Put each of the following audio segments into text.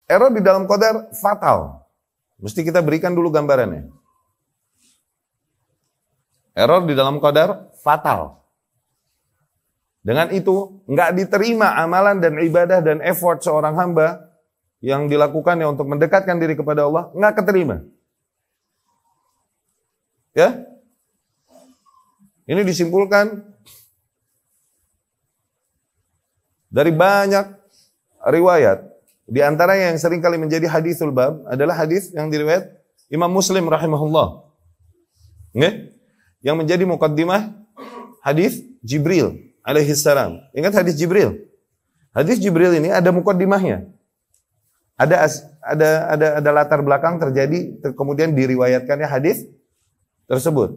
Error di dalam qadar fatal. Mesti kita berikan dulu gambarannya. Error di dalam qadar fatal. Dengan itu, nggak diterima amalan dan ibadah dan effort seorang hamba yang dilakukannya untuk mendekatkan diri kepada Allah, nggak keterima. Ya? Ini disimpulkan dari banyak riwayat. Di antaranya yang sering kali menjadi hadithul bab adalah hadis yang diriwayat Imam Muslim rahimahullah. Nggih? Yang menjadi muqaddimah hadis Jibril alaihi salam. Ingat hadis Jibril? Hadis Jibril ini ada muqaddimahnya. Ada latar belakang terjadi kemudian diriwayatkannya hadis tersebut.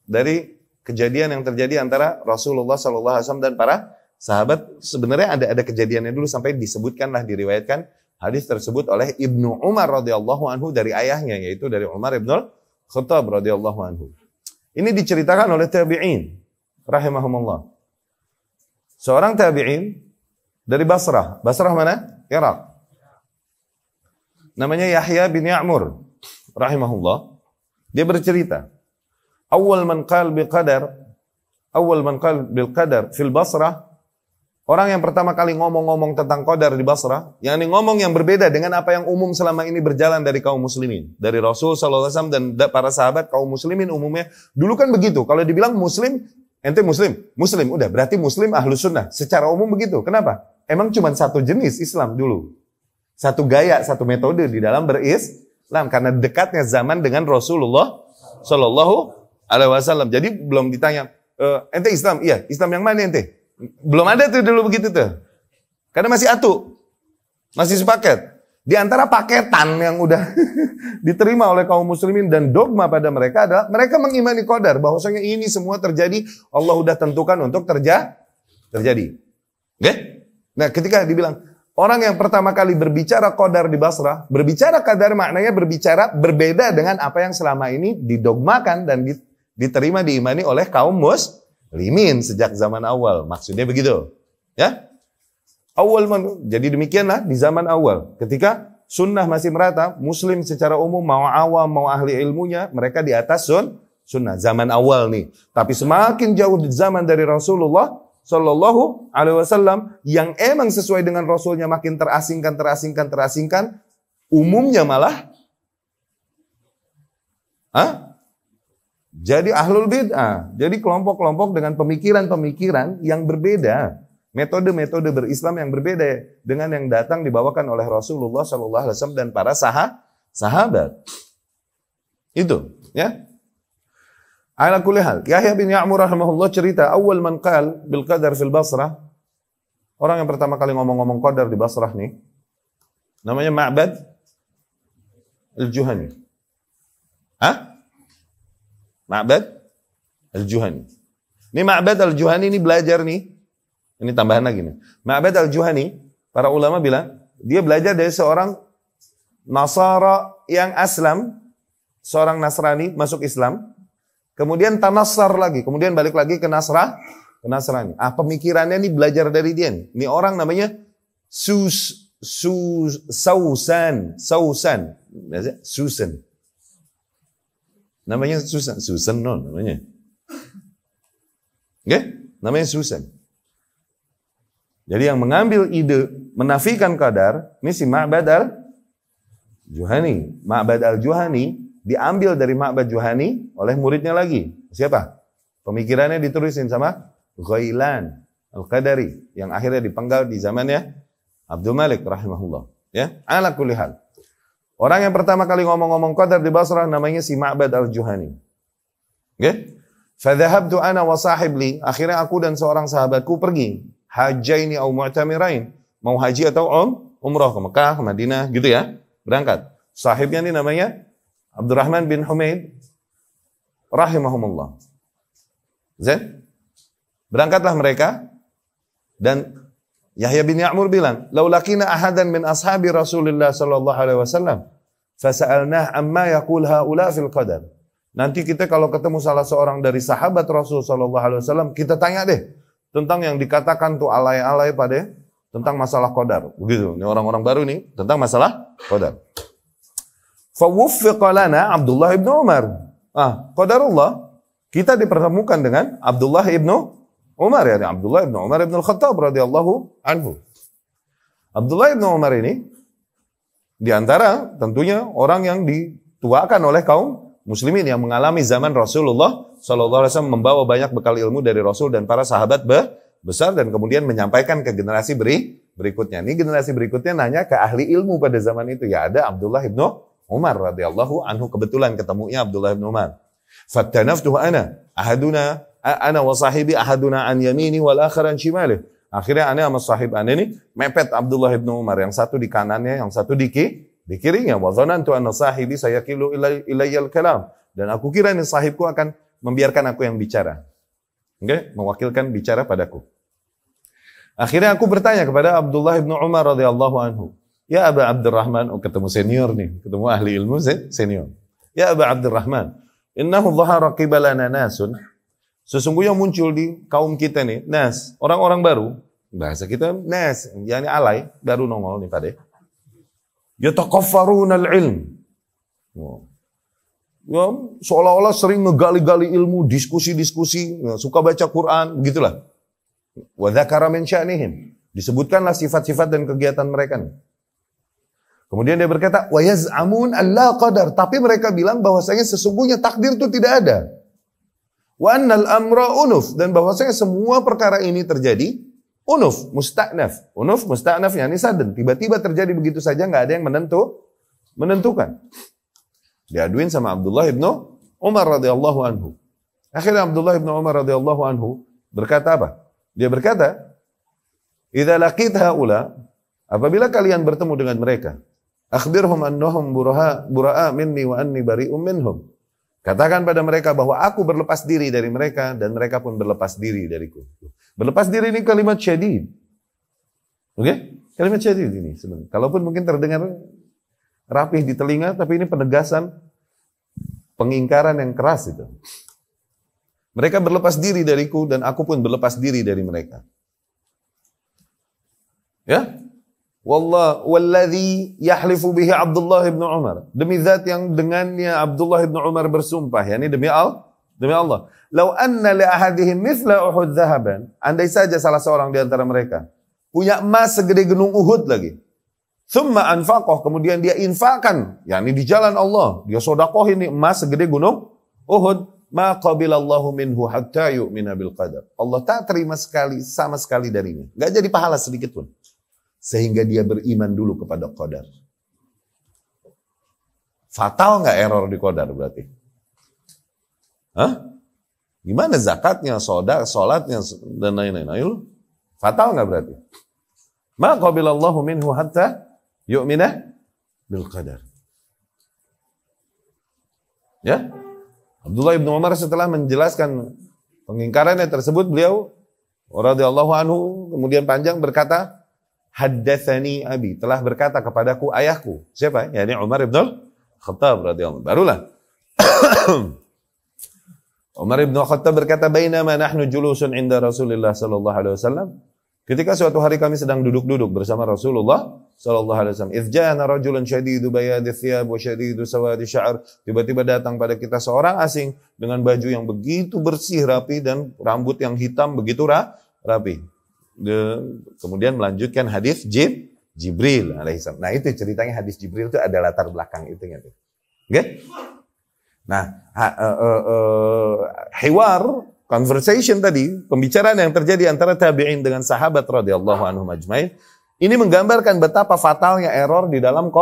Dari kejadian yang terjadi antara Rasulullah sallallahu alaihi wasallam dan para sahabat. Sebenarnya ada kejadiannya dulu sampai disebutkanlah diriwayatkan hadis tersebut oleh Ibnu Umar radhiyallahu anhu dari ayahnya, yaitu dari Umar ibnul Khattab radhiyallahu anhu. Ini diceritakan oleh tabi'in rahimahumullah. Seorang tabi'in dari Basrah. Basrah mana? Irak. Namanya Yahya bin Ya'mur rahimahullah. Dia bercerita, awal man qala bil qadar fil Basrah. Orang yang pertama kali ngomong-ngomong tentang qadar di Basrah, yang ini ngomong yang berbeda dengan apa yang umum selama ini berjalan dari kaum muslimin. Dari Rasul SAW dan para sahabat kaum muslimin umumnya. Dulu kan begitu, kalau dibilang muslim, ente muslim, udah berarti muslim ahlus sunnah. Secara umum begitu, kenapa? Emang cuma satu jenis Islam dulu. Satu gaya, satu metode di dalam berislam. Karena dekatnya zaman dengan Rasulullah SAW. Jadi belum ditanya, ente Islam? Iya, Islam yang mana ente? Belum ada tuh dulu begitu tuh. Karena masih atu. Masih sepaket. Di antara paketan yang udah diterima oleh kaum muslimin dan dogma pada mereka adalah mereka mengimani qadar. Bahwasanya ini semua terjadi, Allah udah tentukan untuk terjadi. Oke? Nah ketika dibilang, orang yang pertama kali berbicara qadar di Basrah, berbicara qadar maknanya berbicara berbeda dengan apa yang selama ini didogmakan dan diterima diimani oleh kaum muslimin sejak zaman awal. Maksudnya begitu. Ya? Jadi demikianlah di zaman awal. Ketika sunnah masih merata, muslim secara umum mau awam, mau ahli ilmunya, mereka di atas sunnah. Zaman awal nih. Tapi semakin jauh di zaman dari Rasulullah Sallallahu Alaihi Wasallam, yang emang sesuai dengan Rasulnya makin terasingkan, umumnya malah jadi ahlul bid'ah, jadi kelompok-kelompok dengan pemikiran-pemikiran yang berbeda, metode-metode berislam yang berbeda dengan yang datang dibawakan oleh Rasulullah Sallallahu Alaihi Wasallam dan para sahabat. Itu, ya. Ala kulli hal, Yahya bin Ya'mur rahimahullah cerita, awal man qal bil qadar fil Basrah, orang yang pertama kali ngomong-ngomong qadar di Basrah nih, namanya Ma'bad al-Juhani. Ma'bad al-Juhani. Ini Ma'bad al-Juhani ini belajar nih. Ini tambahan lagi nih. Ma'bad al-Juhani, para ulama bilang, dia belajar dari seorang Nasara yang aslam, seorang Nasrani masuk Islam, kemudian tanassar lagi, kemudian balik lagi ke Nasrani. Pemikirannya nih belajar dari dia nih. Ini orang namanya Susan. Namanya Susan namanya. Oke? Namanya Susan. Jadi yang mengambil ide menafikan qadar, ini si Ma'bad al-Juhani. Ma'bad al-Juhani diambil dari Ma'bad Juhani oleh muridnya lagi. Siapa? Pemikirannya ditulisin sama Ghailan al-Qadari yang akhirnya dipenggal di zamannya Abdul Malik rahimahullah. Ya, ala kulli hal. Orang yang pertama kali ngomong-ngomong qadar di Basrah namanya si Ma'bad al-Juhani. Oke? Fadhahabtu ana wa sahibli, akhirnya aku dan seorang sahabatku pergi. Hajaini au mu'tamirain. Mau haji atau umrah ke Mekah, ke Madinah, gitu ya. Berangkat. Sahibnya ini namanya Abdurrahman bin Humaid rahimahumullah. Zain? Berangkatlah mereka dan Yahya bin Ya'mur bilang, "Laulakina ahadan min ashabi Rasulillah sallallahu alaihi wasallam, fasa'alnah amma yaqul haula fil qadar." Nanti kita kalau ketemu salah seorang dari sahabat Rasul sallallahu alaihi wasallam, kita tanya deh tentang yang dikatakan tuh alay-alay tentang masalah qadar. Begitu, ini orang-orang baru nih tentang masalah qadar. Fawuffiqa lana Abdullah ibn Umar. Qadarullah, kita dipertemukan dengan Abdullah ibn Umar, yani Abdullah ibn Umar ibn al-Khattab radhiyallahu anhu. Abdullah ibn Umar ini di antara tentunya orang yang dituakan oleh kaum muslimin yang mengalami zaman Rasulullah sallallahu alaihi wasallam, membawa banyak bekal ilmu dari Rasul dan para sahabat besar dan kemudian menyampaikan ke generasi berikutnya. Ini generasi berikutnya nanya ke ahli ilmu pada zaman itu, ya ada Abdullah ibn Umar radhiyallahu anhu, kebetulan ketemunya Abdullah ibn Umar. Fattanaftuhu ana wa sahibi ahaduna an yamini wal akhar an shimali. Akhirnya ana sama sahib ana ini mepet Abdullah ibn Umar, yang satu di kanannya, yang satu di kirinya. Wa dhanantu anna sahibi sayakilu ilayyal kalam, dan aku kira ini sahibku akan membiarkan aku yang bicara. Mewakilkan bicara padaku. Akhirnya aku bertanya kepada Abdullah ibn Umar radhiyallahu anhu, ya Aba Abdurrahman, ketemu senior nih, ketemu ahli ilmu senior. Ya Aba Abdurrahman, innahu dhahara qibalana nasun, sesungguhnya muncul di kaum kita nih, nas, orang-orang baru, bahasa kita nas, yani alay, baru nongol nih Pak De. Yataqaffaruna al-ilm. Ya, seolah-olah sering ngegali-gali ilmu, diskusi-diskusi, suka baca Quran, begitulah. Wa dzakara min sya'nihim, disebutkanlah sifat-sifat dan kegiatan mereka nih. Kemudian dia berkata, wa yaz'amun alla qadar, tapi mereka bilang bahwasanya sesungguhnya takdir itu tidak ada. Wa annal amra unuf, dan bahwasanya semua perkara ini terjadi unuf, musta'naf. Unuf, musta'naf, yani sudden, tiba-tiba terjadi begitu saja, nggak ada yang menentukan. Diaduin sama Abdullah ibn Umar radhiyallahu anhu. Akhirnya Abdullah ibn Umar radhiyallahu anhu berkata apa? Dia berkata, idza laqit haula, apabila kalian bertemu dengan mereka, akhbirhum annahum bura'a minni wa anni bari'um minhum. Katakan pada mereka bahwa aku berlepas diri dari mereka dan mereka pun berlepas diri dariku. Berlepas diri ini kalimat syadid. Oke? Kalimat syadid ini sebenarnya. Kalaupun mungkin terdengar rapih di telinga, tapi ini penegasan pengingkaran yang keras itu. Mereka berlepas diri dariku dan aku pun berlepas diri dari mereka. Ya? Walladzi yahlifu bihi Abdullah ibn Umar. Demi zat yang dengannya Abdullah ibn Umar bersumpah, yakni demi Allah. Lau anna li ahadihim mithla Uhud dhahaban. Andai saja salah seorang di antara mereka punya emas segede gunung Uhud lagi. Thumma anfaqah, kemudian dia infakkan, yakni di jalan Allah, dia sedekah ini emas segede gunung Uhud, ma qabilallahu minhu hatta yu'mina bil qadar. Allah tak terima sama sekali darinya. Enggak jadi pahala sedikit pun. Sehingga dia beriman dulu kepada qadar. Fatal nggak error di qadar berarti? Gimana zakatnya, sholatnya, dan lain-lain? Ayo, fatal nggak berarti? Ma qabilallahu minhu hatta yu'mina bil qadar. Ya, Abdullah ibn Umar setelah menjelaskan pengingkarannya tersebut, beliau radhiyallahu anhu kemudian panjang berkata, haddatsani abi, telah berkata kepadaku ayahku. Siapa? Yani Umar ibn Khattab radhiyallahu anhu. Barulah Umar ibn Khattab berkata, bainama nahnu julusun inda Rasulillah sallallahu alaihi wasallam, ketika suatu hari kami sedang duduk-duduk bersama Rasulullah sallallahu alaihi wasallam, idh ja'ana rajulun syadidu bayadi thiyab wa syadidu sawadi sya'r, tiba-tiba datang pada kita seorang asing dengan baju yang begitu bersih rapi dan rambut yang hitam begitu rapi. Kemudian melanjutkan hadis Jibril alaihissalam. Nah, itu ceritanya hadis Jibril itu ada latar belakang itu gitu. Oke? Nah, conversation tadi, pembicaraan yang terjadi antara tabi'in dengan sahabat radhiyallahu anhum ajmain, ini menggambarkan betapa fatalnya error di dalam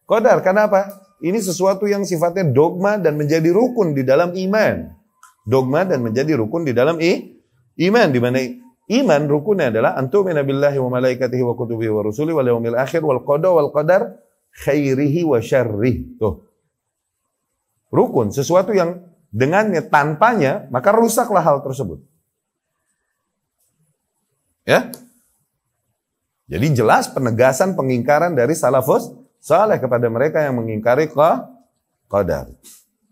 qadar. Kenapa? Ini sesuatu yang sifatnya dogma dan menjadi rukun di dalam iman. Dogma dan menjadi rukun di dalam iman, di mana iman rukunnya adalah antu'mina billahi wa malaikatihi wa kutubihi wa rusulihi wal yaumil akhir wal qada wal qadar khairihi wa syarrihi. Tuh. Rukun, sesuatu yang dengannya, tanpanya, maka rusaklah hal tersebut. Ya? Jadi jelas penegasan pengingkaran dari salafus saleh kepada mereka yang mengingkari qadar.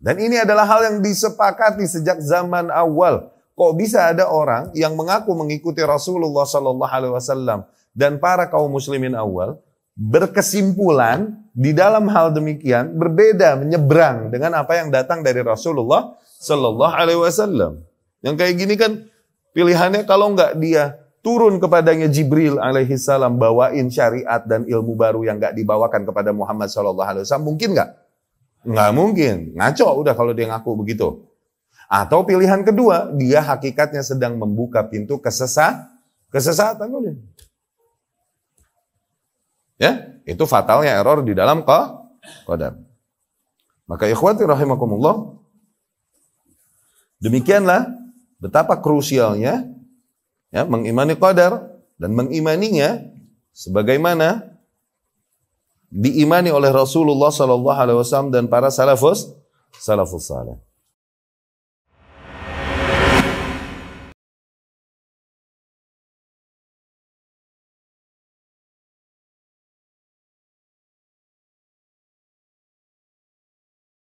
Dan ini adalah hal yang disepakati sejak zaman awal. Kok bisa ada orang yang mengaku mengikuti Rasulullah sallallahu alaihi wasallam dan para kaum muslimin awal berkesimpulan di dalam hal demikian berbeda, menyeberang dengan apa yang datang dari Rasulullah Sallallahu Alaihi Wasallam. Yang kayak gini kan pilihannya kalau nggak dia turun kepadanya Jibril alaihi salam bawain syariat dan ilmu baru yang nggak dibawakan kepada Muhammad Sallallahu Alaihi Wasallam, mungkin nggak? Nggak mungkin, ngaco udah kalau dia ngaku begitu. Atau pilihan kedua, dia hakikatnya sedang membuka pintu kesesatan udah. Ya, itu fatalnya error di dalam qadar. Maka ikhwati rahimakumullah, demikianlah betapa krusialnya ya mengimani qadar dan mengimaninya sebagaimana diimani oleh Rasulullah sallallahu alaihi wasallam dan para salafus saleh.